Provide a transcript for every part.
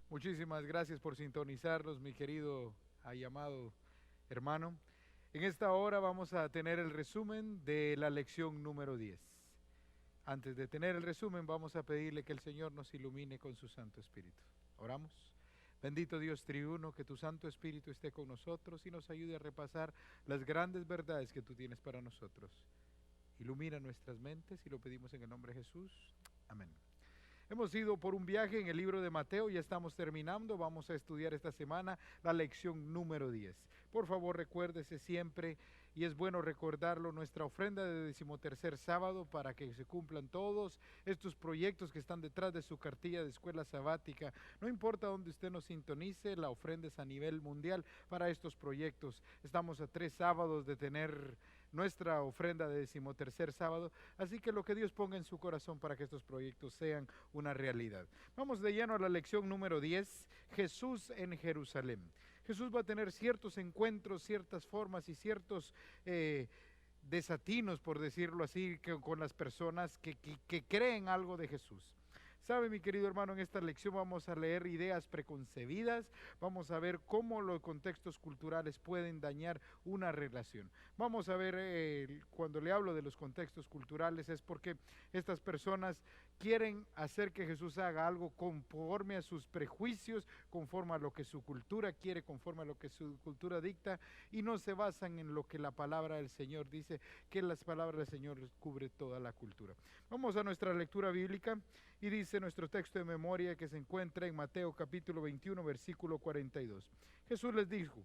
Muchísimas gracias por sintonizarnos, mi querido y amado hermano. En esta hora vamos a tener el resumen de la lección número 10. Antes de tener el resumen, vamos a pedirle que el Señor nos ilumine con su Santo Espíritu. Oramos. Bendito Dios triuno, que tu Santo Espíritu esté con nosotros y nos ayude a repasar las grandes verdades que tú tienes para nosotros. Ilumina nuestras mentes y lo pedimos en el nombre de Jesús. Amén. Hemos ido por un viaje en el libro de Mateo, ya estamos terminando, vamos a estudiar esta semana la lección número 10. Por favor, recuérdese siempre, y es bueno recordarlo, nuestra ofrenda de 13º sábado para que se cumplan todos estos proyectos que están detrás de su cartilla de escuela sabática. No importa dónde usted nos sintonice, la ofrenda es a nivel mundial para estos proyectos. Estamos a 3 sábados de tener nuestra ofrenda de 13º sábado, así que lo que Dios ponga en su corazón para que estos proyectos sean una realidad. Vamos de lleno a la lección número 10, Jesús en Jerusalén. Jesús va a tener ciertos encuentros, ciertas formas y ciertos desatinos, por decirlo así, con las personas que creen algo de Jesús. Sabe, mi querido hermano, en esta lección vamos a leer ideas preconcebidas, vamos a ver cómo los contextos culturales pueden dañar una relación. Vamos a ver, cuando le hablo de los contextos culturales, es porque estas personas quieren hacer que Jesús haga algo conforme a sus prejuicios, conforme a lo que su cultura quiere, conforme a lo que su cultura dicta, y no se basan en lo que la palabra del Señor dice, que las palabras del Señor cubre toda la cultura. Vamos a nuestra lectura bíblica. Y dice nuestro texto de memoria que se encuentra en Mateo capítulo 21, versículo 42. Jesús les dijo: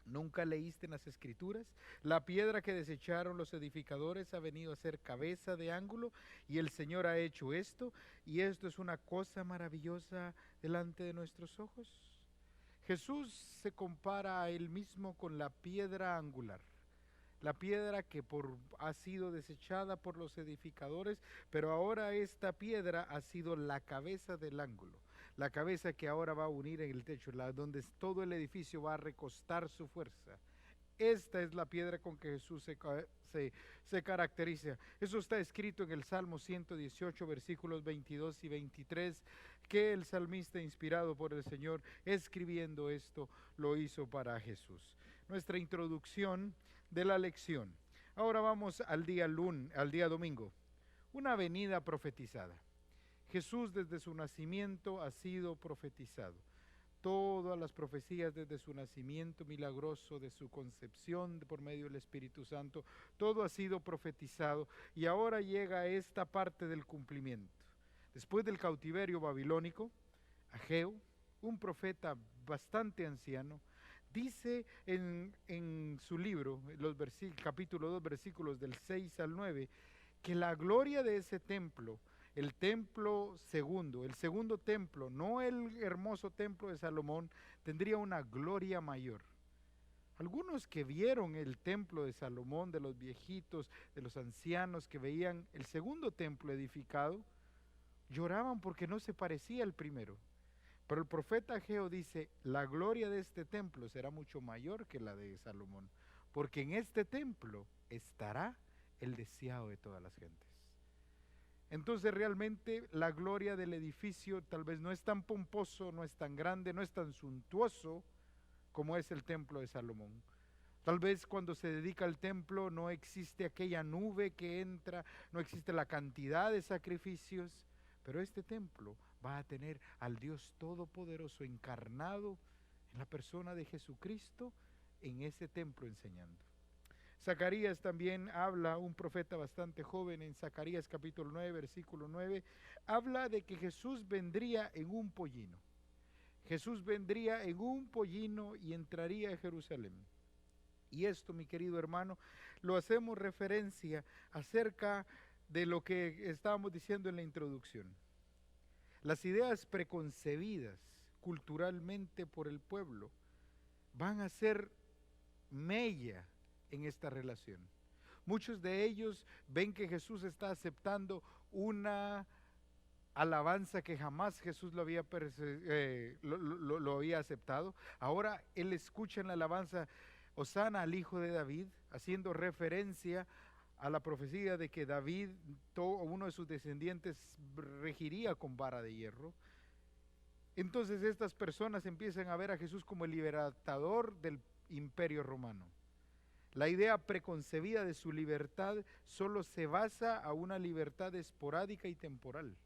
¿nunca leíste en las Escrituras? La piedra que desecharon los edificadores ha venido a ser cabeza de ángulo, y el Señor ha hecho esto, y esto es una cosa maravillosa delante de nuestros ojos. Jesús se compara a él mismo con la piedra angular. La piedra que ha sido desechada por los edificadores, pero ahora esta piedra ha sido la cabeza del ángulo, la cabeza que ahora va a unir en el techo, donde todo el edificio va a recostar su fuerza. Esta es la piedra con que Jesús se caracteriza. Eso está escrito en el Salmo 118, versículos 22 y 23, que el salmista, inspirado por el Señor, escribiendo esto, lo hizo para Jesús. Nuestra introducción de la lección. Ahora vamos al día domingo. Una venida profetizada. Jesús desde su nacimiento ha sido profetizado. Todas las profecías desde su nacimiento milagroso, de su concepción por medio del Espíritu Santo, todo ha sido profetizado, y ahora llega esta parte del cumplimiento. Después del cautiverio babilónico, Ageo, un profeta bastante anciano, dice en su libro, capítulo 2, versículos del 6 al 9, que la gloria de ese templo, el templo segundo, el segundo templo, no el hermoso templo de Salomón, tendría una gloria mayor. Algunos que vieron el templo de Salomón, de los viejitos, de los ancianos que veían el segundo templo edificado, lloraban porque no se parecía al primero. Pero el profeta Ageo dice: la gloria de este templo será mucho mayor que la de Salomón, porque en este templo estará el deseado de todas las gentes. Entonces realmente la gloria del edificio tal vez no es tan pomposo, no es tan grande, no es tan suntuoso como es el templo de Salomón. Tal vez cuando se dedica al templo no existe aquella nube que entra, no existe la cantidad de sacrificios, pero este templo va a tener al Dios Todopoderoso encarnado en la persona de Jesucristo en ese templo enseñando. Zacarías también habla, un profeta bastante joven, en Zacarías capítulo 9, versículo 9, habla de que Jesús vendría en un pollino. Jesús vendría en un pollino y entraría a Jerusalén. Y esto, mi querido hermano, lo hacemos referencia acerca de lo que estábamos diciendo en la introducción. Las ideas preconcebidas culturalmente por el pueblo van a ser mella en esta relación. Muchos de ellos ven que Jesús está aceptando una alabanza que jamás Jesús lo había aceptado. Ahora él escucha en la alabanza: Hosana al Hijo de David, haciendo referencia a la profecía de que David, uno de sus descendientes, regiría con vara de hierro. Entonces estas personas empiezan a ver a Jesús como el libertador del imperio romano. La idea preconcebida de su libertad solo se basa a una libertad esporádica y temporal.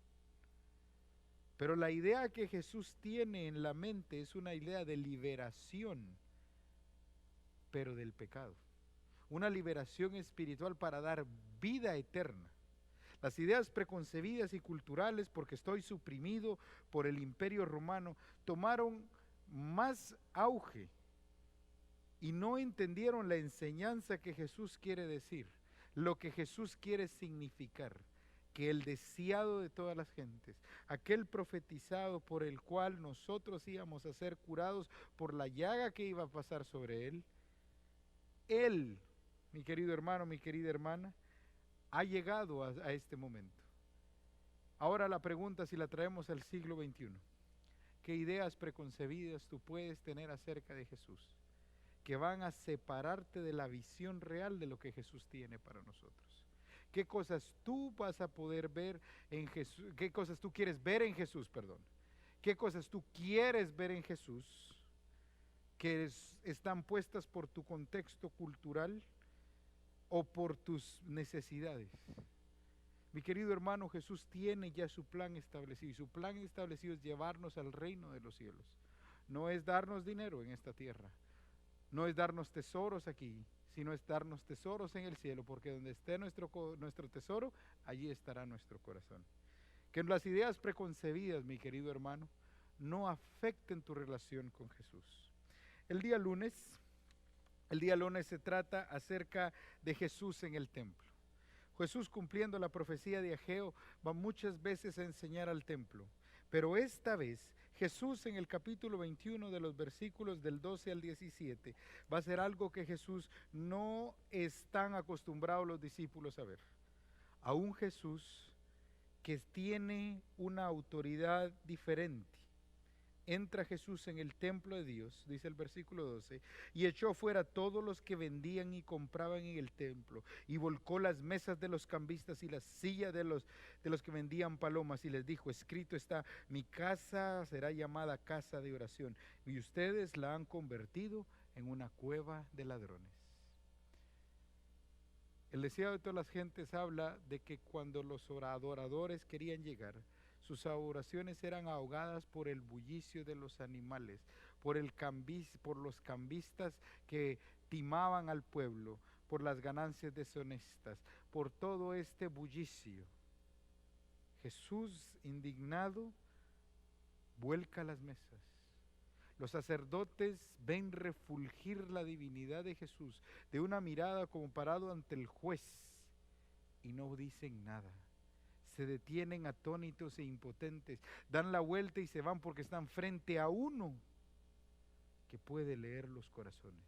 Pero la idea que Jesús tiene en la mente es una idea de liberación, pero del pecado. Una liberación espiritual para dar vida eterna. Las ideas preconcebidas y culturales, porque estoy suprimido por el imperio romano, tomaron más auge y no entendieron la enseñanza que Jesús quiere decir, lo que Jesús quiere significar, que el deseado de todas las gentes, aquel profetizado por el cual nosotros íbamos a ser curados por la llaga que iba a pasar sobre él, mi querido hermano, mi querida hermana, ha llegado a este momento. Ahora la pregunta, si la traemos al siglo XXI, ¿qué ideas preconcebidas tú puedes tener acerca de Jesús que van a separarte de la visión real de lo que Jesús tiene para nosotros? ¿Qué cosas tú vas a poder ver en Jesús? ¿Qué cosas tú quieres ver en Jesús, perdón? ¿Qué cosas tú quieres ver en Jesús que están puestas por tu contexto cultural o por tus necesidades? Mi querido hermano, Jesús tiene ya su plan establecido, y su plan establecido es llevarnos al reino de los cielos. No es darnos dinero en esta tierra, no es darnos tesoros aquí, sino es darnos tesoros en el cielo, porque donde esté nuestro tesoro, allí estará nuestro corazón. Que las ideas preconcebidas, mi querido hermano, no afecten tu relación con Jesús. El día lunes se trata acerca de Jesús en el templo. Jesús, cumpliendo la profecía de Ageo, va muchas veces a enseñar al templo, pero esta vez Jesús en el capítulo 21 de los versículos del 12 al 17 va a hacer algo que Jesús no están acostumbrados los discípulos a ver. A un Jesús que tiene una autoridad diferente. Entra Jesús en el templo de Dios, dice el versículo 12, y echó fuera todos los que vendían y compraban en el templo, y volcó las mesas de los cambistas y las sillas de los que vendían palomas, y les dijo: escrito está, mi casa será llamada casa de oración, y ustedes la han convertido en una cueva de ladrones. El deseo de todas las gentes habla de que cuando los adoradores querían llegar, sus oraciones eran ahogadas por el bullicio de los animales, por los cambistas que timaban al pueblo, por las ganancias deshonestas, por todo este bullicio. Jesús, indignado, vuelca las mesas. Los sacerdotes ven refulgir la divinidad de Jesús de una mirada como parado ante el juez y no dicen nada. Se detienen atónitos e impotentes, dan la vuelta y se van porque están frente a uno que puede leer los corazones.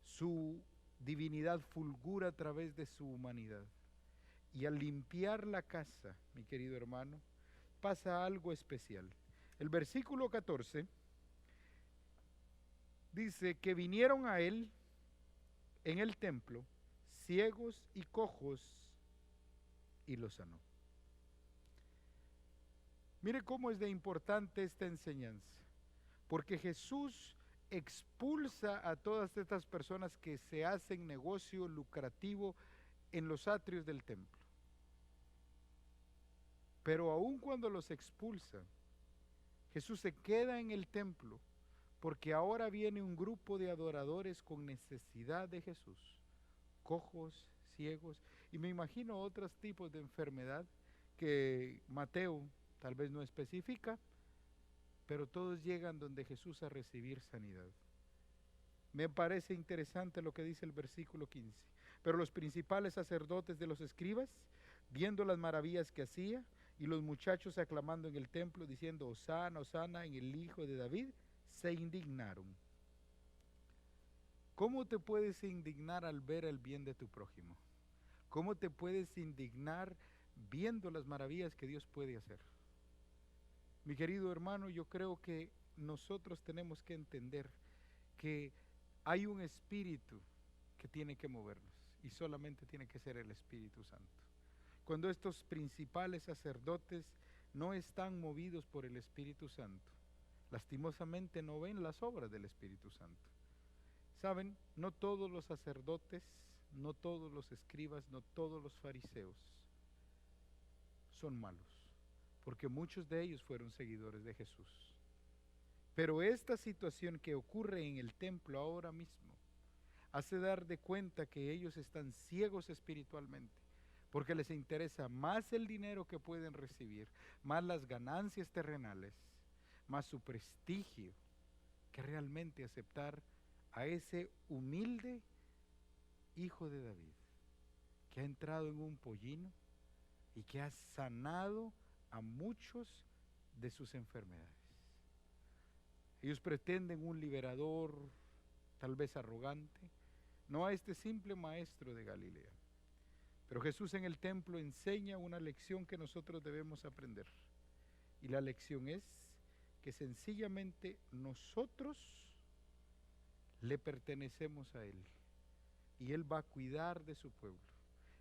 Su divinidad fulgura a través de su humanidad. Y al limpiar la casa, mi querido hermano, pasa algo especial. El versículo 14 dice que vinieron a él en el templo ciegos y cojos y los sanó. Mire cómo es de importante esta enseñanza, porque Jesús expulsa a todas estas personas que se hacen negocio lucrativo en los atrios del templo. Pero aun cuando los expulsa, Jesús se queda en el templo, porque ahora viene un grupo de adoradores con necesidad de Jesús, cojos, ciegos, y me imagino otros tipos de enfermedad que Mateo tal vez no especifica, pero todos llegan donde Jesús a recibir sanidad. Me parece interesante lo que dice el versículo 15. Pero los principales sacerdotes de los escribas, viendo las maravillas que hacía, y los muchachos aclamando en el templo, diciendo: Hosana, Hosana en el Hijo de David, se indignaron. ¿Cómo te puedes indignar al ver el bien de tu prójimo? ¿Cómo te puedes indignar viendo las maravillas que Dios puede hacer? Mi querido hermano, yo creo que nosotros tenemos que entender que hay un espíritu que tiene que movernos. y solamente tiene que ser el Espíritu Santo. Cuando estos principales sacerdotes no están movidos por el Espíritu Santo, lastimosamente no ven las obras del Espíritu Santo. Saben, no todos los sacerdotes, no todos los escribas, no todos los fariseos son malos, porque muchos de ellos fueron seguidores de Jesús. Pero esta situación que ocurre en el templo ahora mismo hace dar de cuenta que ellos están ciegos espiritualmente, porque les interesa más el dinero que pueden recibir, más las ganancias terrenales, más su prestigio, que realmente aceptar a ese humilde hijo de David, que ha entrado en un pollino y que ha sanado a muchos de sus enfermedades. Ellos pretenden un liberador, tal vez arrogante, no a este simple maestro de Galilea. Pero Jesús en el templo enseña una lección que nosotros debemos aprender. Y la lección es que sencillamente nosotros le pertenecemos a Él. Y Él va a cuidar de su pueblo.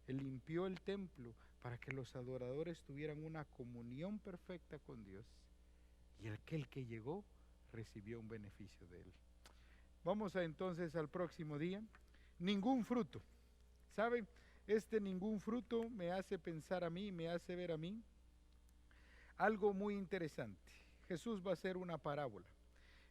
Él limpió el templo para que los adoradores tuvieran una comunión perfecta con Dios. Y aquel que llegó recibió un beneficio de Él. Vamos entonces al próximo día. Ningún fruto. ¿Sabe? Este ningún fruto me hace pensar a mí, me hace ver a mí algo muy interesante. Jesús va a hacer una parábola.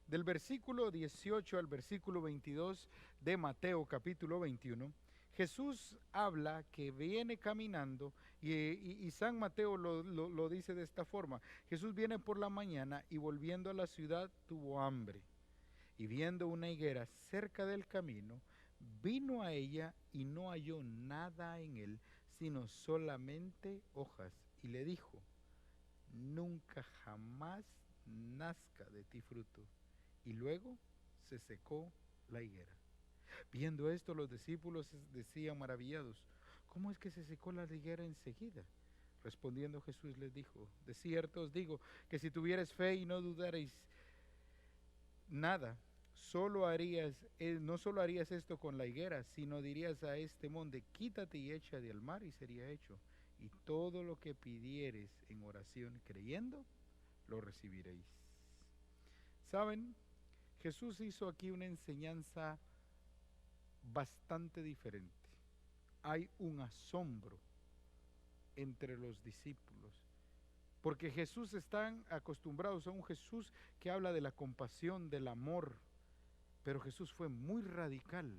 Del versículo 18 al versículo 22 de Mateo capítulo 21, Jesús habla que viene caminando y San Mateo lo dice de esta forma. Jesús viene por la mañana y volviendo a la ciudad tuvo hambre. Y viendo una higuera cerca del camino, vino a ella y no halló nada en él, sino solamente hojas. Y le dijo, nunca jamás nazca de ti fruto. Y luego se secó la higuera. Viendo esto, los discípulos decían maravillados, ¿cómo es que se secó la higuera enseguida? Respondiendo Jesús les dijo, de cierto os digo, que si tuvierais fe y no dudarais nada, no solo harías esto con la higuera, sino dirías a este monte, quítate y échate al mar, y sería hecho. Y todo lo que pidieres en oración creyendo, lo recibiréis. ¿Saben? Jesús hizo aquí una enseñanza bastante diferente. Hay un asombro entre los discípulos, porque Jesús están acostumbrados a un Jesús que habla de la compasión, del amor, pero Jesús fue muy radical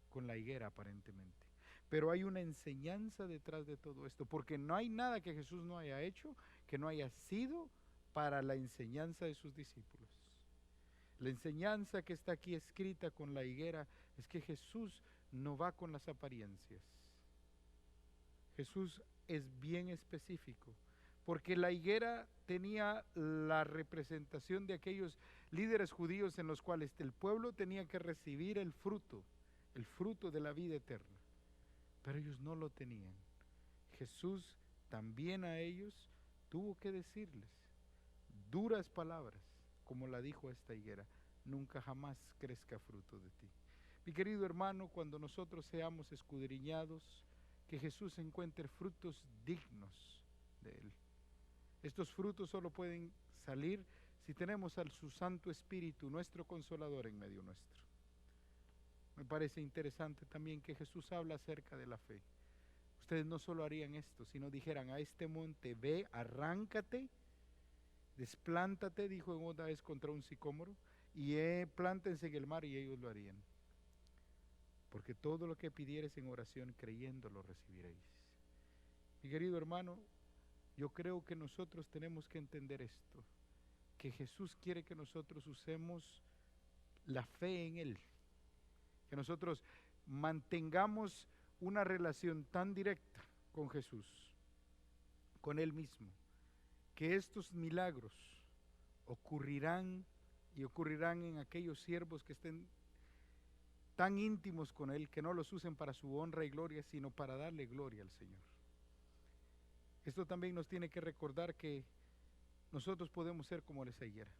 con la higuera aparentemente. Pero hay una enseñanza detrás de todo esto, porque no hay nada que Jesús no haya hecho, que no haya sido para la enseñanza de sus discípulos. La enseñanza que está aquí escrita con la higuera es que Jesús no va con las apariencias. Jesús es bien específico, porque la higuera tenía la representación de aquellos líderes judíos en los cuales el pueblo tenía que recibir el fruto de la vida eterna, pero ellos no lo tenían. Jesús también a ellos tuvo que decirles duras palabras, como la dijo esta higuera, nunca jamás crezca fruto de ti. Mi querido hermano, cuando nosotros seamos escudriñados, que Jesús encuentre frutos dignos de Él. Estos frutos solo pueden salir si tenemos a su Santo Espíritu, nuestro Consolador, en medio nuestro. Me parece interesante también que Jesús habla acerca de la fe. Ustedes no solo harían esto, sino dijeran a este monte, ve, arráncate, desplántate, dijo en una vez contra un sicómoro, y plántense en el mar, y ellos lo harían. Porque todo lo que pidieres en oración creyendo lo recibiréis. Mi querido hermano, yo creo que nosotros tenemos que entender esto, que Jesús quiere que nosotros usemos la fe en Él, que nosotros mantengamos una relación tan directa con Jesús, con Él mismo, que estos milagros ocurrirán y ocurrirán en aquellos siervos que estén tan íntimos con Él, que no los usen para su honra y gloria, sino para darle gloria al Señor. Esto también nos tiene que recordar que nosotros podemos ser como esa higuera.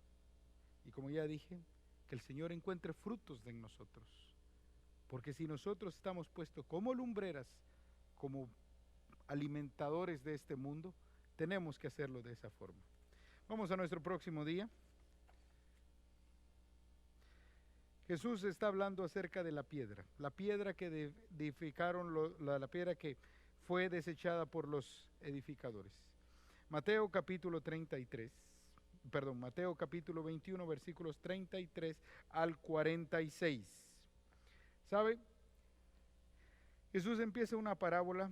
Y como ya dije, que el Señor encuentre frutos en nosotros, Porque si nosotros estamos puestos como lumbreras, como alimentadores de este mundo, tenemos que hacerlo de esa forma. Vamos a nuestro próximo día. Jesús está hablando acerca de la piedra que edificaron, la piedra que fue desechada por los edificadores. Mateo capítulo 33, perdón, Mateo capítulo 21, versículos 33 al 46. ¿Sabe? Jesús empieza una parábola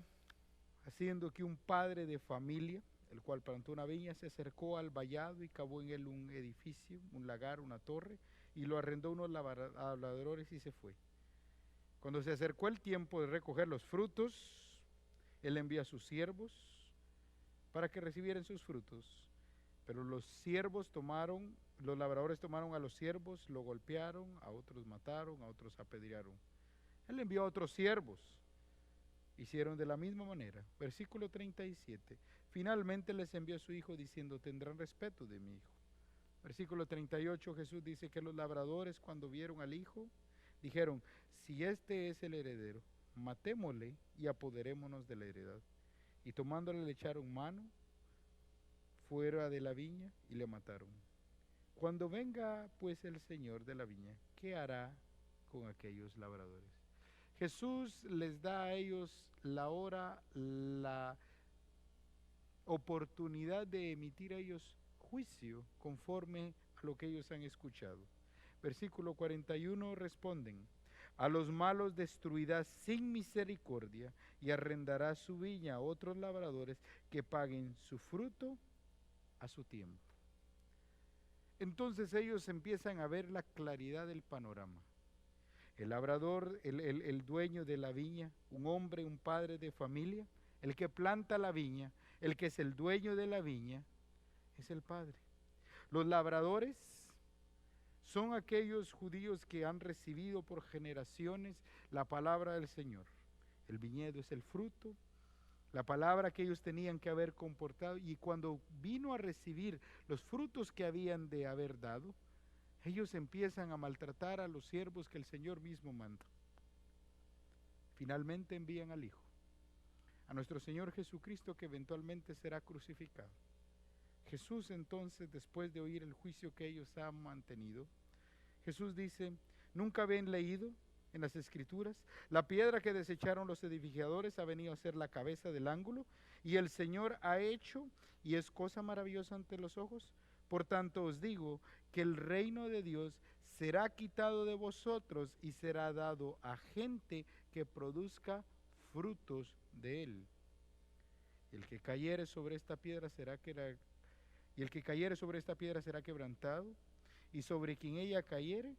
haciendo que un padre de familia, el cual plantó una viña, se acercó al vallado y cavó en él un edificio, un lagar, una torre, y lo arrendó a unos labradores y se fue. Cuando se acercó el tiempo de recoger los frutos, él envía a sus siervos para que recibieran sus frutos. Pero los labradores tomaron a los siervos, lo golpearon, a otros mataron, a otros apedrearon. Él envió a otros siervos. Hicieron de la misma manera. Versículo 37. Finalmente les envió a su hijo diciendo, tendrán respeto de mi hijo. Versículo 38, Jesús dice que los labradores cuando vieron al hijo, dijeron, si este es el heredero, matémosle y apoderémonos de la heredad. Y tomándole le echaron mano fuera de la viña y le mataron. Cuando venga pues el Señor de la viña, ¿qué hará con aquellos labradores? Jesús les da a ellos la oportunidad de emitir a ellos juicio conforme a lo que ellos han escuchado. Versículo 41 responden, a los malos destruirá sin misericordia y arrendará su viña a otros labradores que paguen su fruto a su tiempo. Entonces ellos empiezan a ver la claridad del panorama. El labrador, el dueño de la viña, un hombre, un padre de familia, el que planta la viña, el que es el dueño de la viña, es el padre. Los labradores son aquellos judíos que han recibido por generaciones la palabra del Señor. El viñedo es el fruto, la palabra que ellos tenían que haber comportado, y cuando vino a recibir los frutos que habían de haber dado, ellos empiezan a maltratar a los siervos que el Señor mismo manda. Finalmente envían al Hijo, a nuestro Señor Jesucristo, que eventualmente será crucificado. Jesús entonces, después de oír el juicio que ellos han mantenido, Jesús dice, ¿nunca habían leído en las Escrituras? La piedra que desecharon los edificadores ha venido a ser la cabeza del ángulo, y el Señor ha hecho, y es cosa maravillosa ante los ojos. Por tanto os digo que el reino de Dios será quitado de vosotros y será dado a gente que produzca frutos de él. El que cayere sobre esta piedra será quebrantado, y sobre quien ella cayere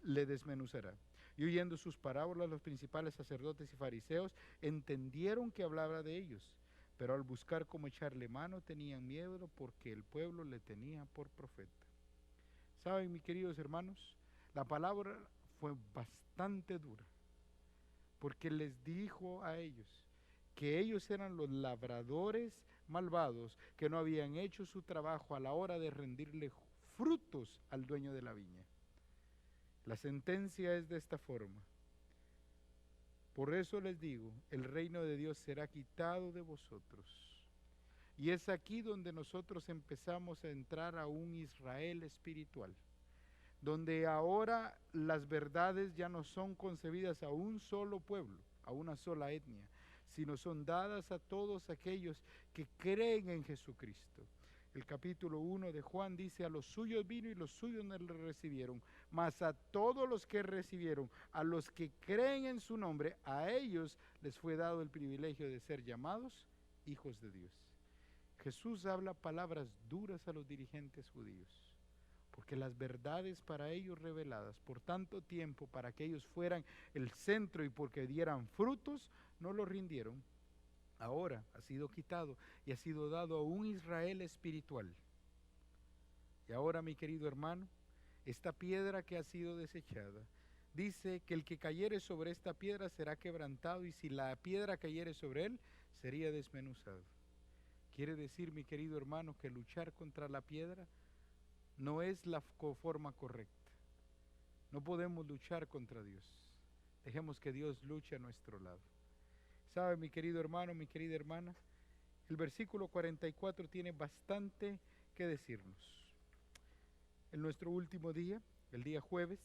le desmenuzará. Y oyendo sus parábolas, los principales sacerdotes y fariseos entendieron que hablaba de ellos, pero al buscar cómo echarle mano tenían miedo porque el pueblo le tenía por profeta. Saben, mis queridos hermanos, la palabra fue bastante dura, porque les dijo a ellos que ellos eran los labradores malvados que no habían hecho su trabajo a la hora de rendirle frutos al dueño de la viña. La sentencia es de esta forma. Por eso les digo, el reino de Dios será quitado de vosotros. Y es aquí donde nosotros empezamos a entrar a un Israel espiritual, donde ahora las verdades ya no son concebidas a un solo pueblo, a una sola etnia, sino son dadas a todos aquellos que creen en Jesucristo. El capítulo 1 de Juan dice, a los suyos vino y los suyos no le recibieron, mas a todos los que recibieron, a los que creen en su nombre, a ellos les fue dado el privilegio de ser llamados hijos de Dios. Jesús habla palabras duras a los dirigentes judíos, porque las verdades para ellos reveladas por tanto tiempo, para que ellos fueran el centro y porque dieran frutos, no los rindieron. Ahora ha sido quitado y ha sido dado a un Israel espiritual. Y ahora, mi querido hermano, esta piedra que ha sido desechada, dice que el que cayere sobre esta piedra será quebrantado, y si la piedra cayere sobre él, sería desmenuzado. Quiere decir, mi querido hermano, que luchar contra la piedra no es la forma correcta. No podemos luchar contra Dios. Dejemos que Dios luche a nuestro lado. ¿Sabe, mi querido hermano, mi querida hermana? El versículo 44 tiene bastante que decirnos. En nuestro último día, el día jueves,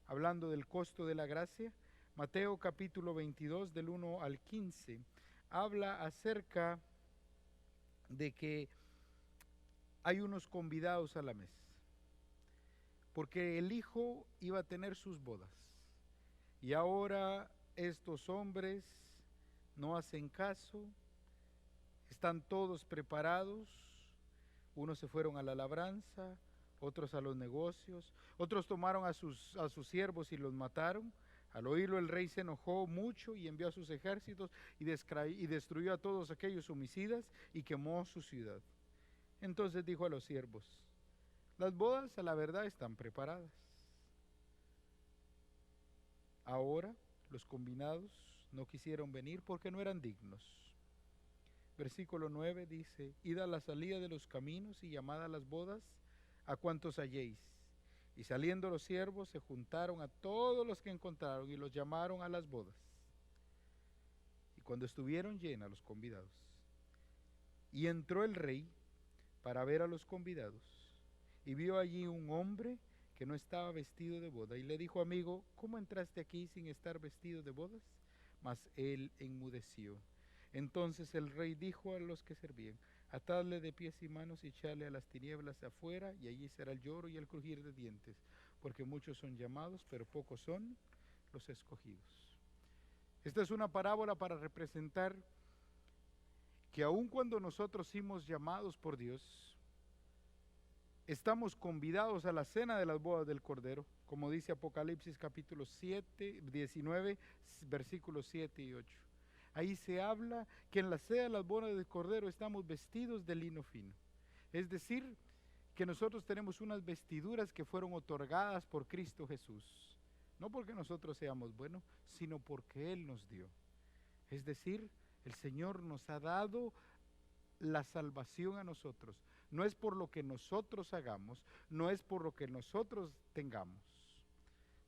hablando del costo de la gracia, Mateo capítulo 22 del 1 al 15, habla acerca de que hay unos convidados a la mesa, porque el hijo iba a tener sus bodas, y ahora estos hombres no hacen caso, están todos preparados, unos se fueron a la labranza, otros a los negocios, otros tomaron a sus siervos y los mataron. Al oírlo el rey se enojó mucho y envió a sus ejércitos y destruyó a todos aquellos homicidas y quemó su ciudad. Entonces dijo a los siervos: las bodas a la verdad están preparadas. Ahora los convidados no quisieron venir porque no eran dignos. Versículo 9 dice: id a la salida de los caminos y llamad a las bodas a cuantos halléis. Y saliendo los siervos se juntaron a todos los que encontraron y los llamaron a las bodas. Y cuando estuvieron llenas los convidados, y entró el rey para ver a los convidados, y vio allí un hombre que no estaba vestido de boda, y le dijo: amigo, ¿cómo entraste aquí sin estar vestido de bodas? Mas él enmudeció. Entonces el rey dijo a los que servían: atadle de pies y manos y echarle a las tinieblas de afuera, y allí será el lloro y el crujir de dientes, porque muchos son llamados, pero pocos son los escogidos. Esta es una parábola para representar que aun cuando nosotros somos llamados por Dios, estamos convidados a la cena de las bodas del Cordero, como dice Apocalipsis capítulo 19, versículos 7 y 8. Ahí se habla que en la cena de las bodas del Cordero estamos vestidos de lino fino. Es decir, que nosotros tenemos unas vestiduras que fueron otorgadas por Cristo Jesús. No porque nosotros seamos buenos, sino porque Él nos dio. Es decir, el Señor nos ha dado la salvación a nosotros. No es por lo que nosotros hagamos, no es por lo que nosotros tengamos.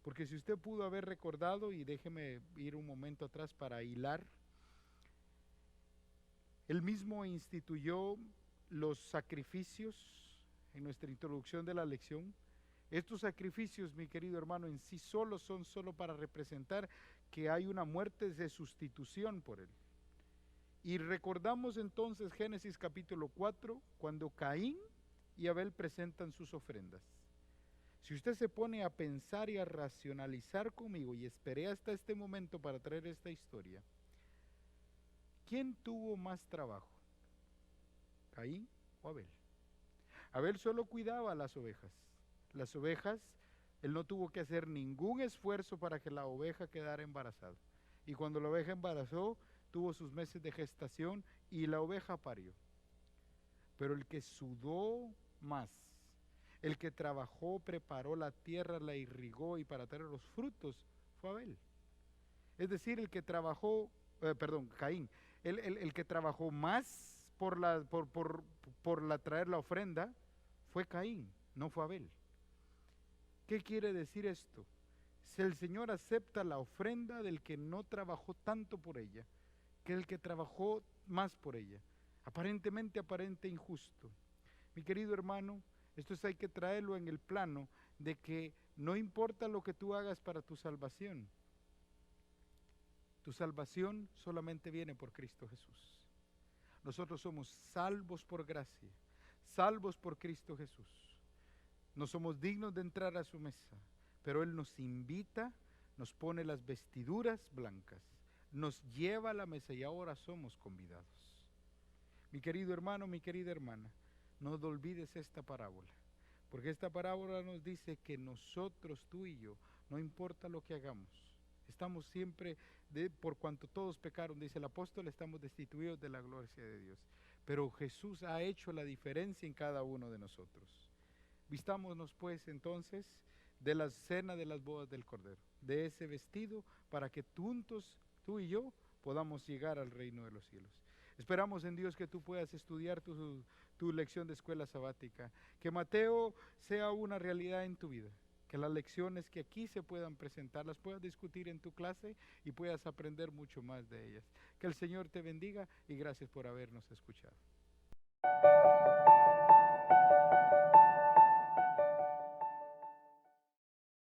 Porque si usted pudo haber recordado, y déjeme ir un momento atrás para hilar, Él mismo instituyó los sacrificios en nuestra introducción de la lección. Estos sacrificios, mi querido hermano, en sí solos son solo para representar que hay una muerte de sustitución por Él. Y recordamos entonces Génesis capítulo 4, cuando Caín y Abel presentan sus ofrendas. Si usted se pone a pensar y a racionalizar conmigo, y esperé hasta este momento para traer esta historia, ¿quién tuvo más trabajo? ¿Caín o Abel? Abel solo cuidaba las ovejas. Las ovejas, él no tuvo que hacer ningún esfuerzo para que la oveja quedara embarazada. Y cuando la oveja embarazó, tuvo sus meses de gestación y la oveja parió. Pero el que sudó más, el que trabajó, preparó la tierra, la irrigó y para traer los frutos, fue Abel. Es decir, el que trabajó, Caín, el que trabajó más por traer la ofrenda fue Caín, no fue Abel. ¿Qué quiere decir esto? Si el Señor acepta la ofrenda del que no trabajó tanto por ella, que el que trabajó más por ella. Aparentemente injusto. Mi querido hermano, esto hay que traerlo en el plano de que no importa lo que tú hagas para tu salvación. Tu salvación solamente viene por Cristo Jesús. Nosotros somos salvos por gracia, salvos por Cristo Jesús. No somos dignos de entrar a su mesa, pero Él nos invita, nos pone las vestiduras blancas, nos lleva a la mesa y ahora somos convidados. Mi querido hermano, mi querida hermana, no olvides esta parábola, porque esta parábola nos dice que nosotros, tú y yo, no importa lo que hagamos, estamos siempre, por cuanto todos pecaron, dice el apóstol, estamos destituidos de la gloria de Dios. Pero Jesús ha hecho la diferencia en cada uno de nosotros. Vistámonos pues entonces de la cena de las bodas del Cordero, de ese vestido, para que juntos, tú y yo, podamos llegar al reino de los cielos. Esperamos en Dios que tú puedas estudiar tu lección de escuela sabática, que Mateo sea una realidad en tu vida. que las lecciones que aquí se puedan presentar las puedas discutir en tu clase y puedas aprender mucho más de ellas. Que el Señor te bendiga y gracias por habernos escuchado.